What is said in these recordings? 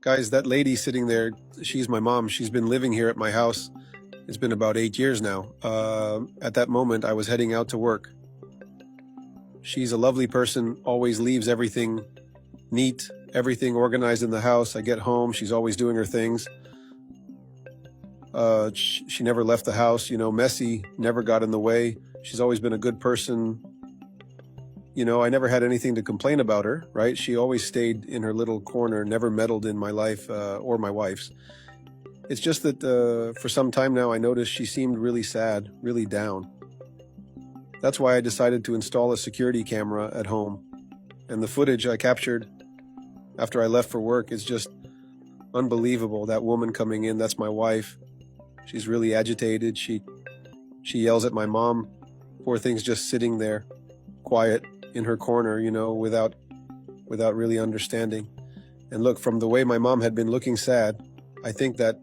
Guys, that lady sitting there, she's my mom. She's been living here at my house. It's been about 8 years now. At that moment, I was heading out to work. She's a lovely person, always leaves everything neat, everything organized in the house. I get home, she's always doing her things. She never left the house, messy, never got in the way. She's always been a good person. I never had anything to complain about her, right? She always stayed in her little corner, never meddled in my life or my wife's. It's just that for some time now, I noticed she seemed really sad, really down. That's why I decided to install a security camera at home. And the footage I captured after I left for work is just unbelievable. That woman coming in, that's my wife. She's really agitated. She yells at my mom. Poor thing's just sitting there, quiet in her corner, without really understanding. And look, from the way my mom had been looking sad, I think that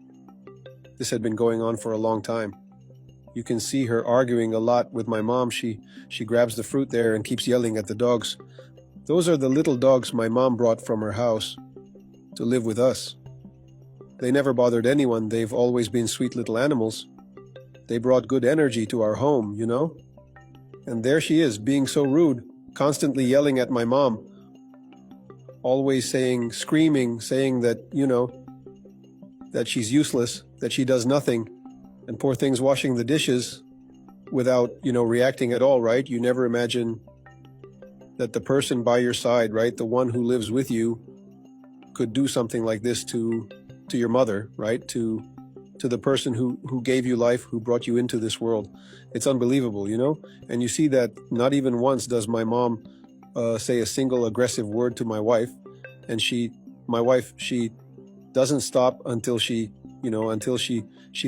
this had been going on for a long time. You can see her arguing a lot with my mom. She grabs the fruit there and keeps yelling at the dogs. Those are the little dogs my mom brought from her house to live with us. They never bothered anyone. They've always been sweet little animals. They brought good energy to our home, And there she is, being so rude, constantly yelling at my mom, always screaming, saying that, that she's useless, that she does nothing, and poor thing's washing the dishes without, reacting at all, right? You never imagine that the person by your side, right, the one who lives with you, could do something like this to your mother, right, to the person who gave you life, who brought you into this world. It's unbelievable, And you see that not even once does my mom say a single aggressive word to my wife, and my wife doesn't stop until she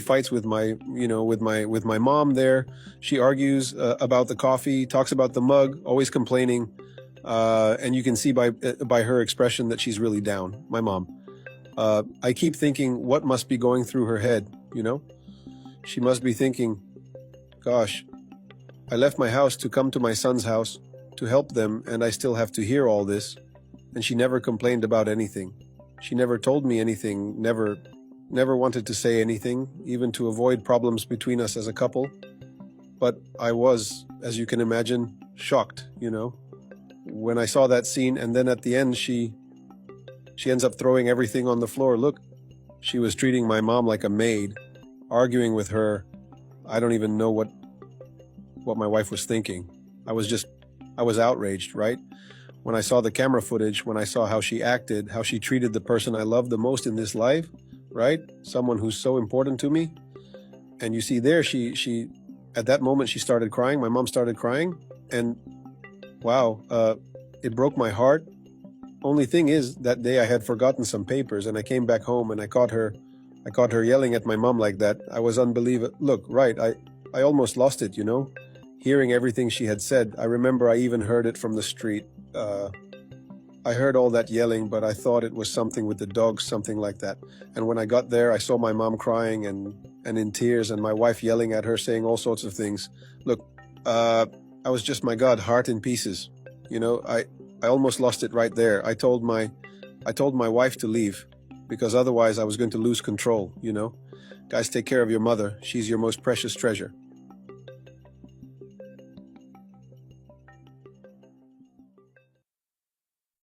fights with my mom there. She argues about the coffee, talks about the mug, always complaining, and you can see by her expression that she's really down, my mom. I keep thinking, what must be going through her head, She must be thinking, gosh, I left my house to come to my son's house to help them, and I still have to hear all this. And she never complained about anything. She never told me anything, never wanted to say anything, even to avoid problems between us as a couple. But I was, as you can imagine, shocked, when I saw that scene. And then at the end, she ends up throwing everything on the floor. Look, she was treating my mom like a maid, arguing with her. I don't even know what my wife was thinking. I was outraged, right? When I saw the camera footage, when I saw how she acted, how she treated the person I love the most in this life, right? Someone who's so important to me. And you see there, she at that moment, she started crying. My mom started crying. And wow, it broke my heart. Only thing is, that day I had forgotten some papers, and I came back home and I caught her yelling at my mom like that. I was unbelievable. Look, right, I almost lost it, hearing everything she had said. I remember I even heard it from the street. I heard all that yelling, but I thought it was something with the dogs, something like that. And when I got there, I saw my mom crying and in tears, and my wife yelling at her, saying all sorts of things. Look, I was just, my God, heart in pieces. I almost lost it right there. I told my wife to leave, because otherwise I was going to lose control, Guys, take care of your mother. She's your most precious treasure.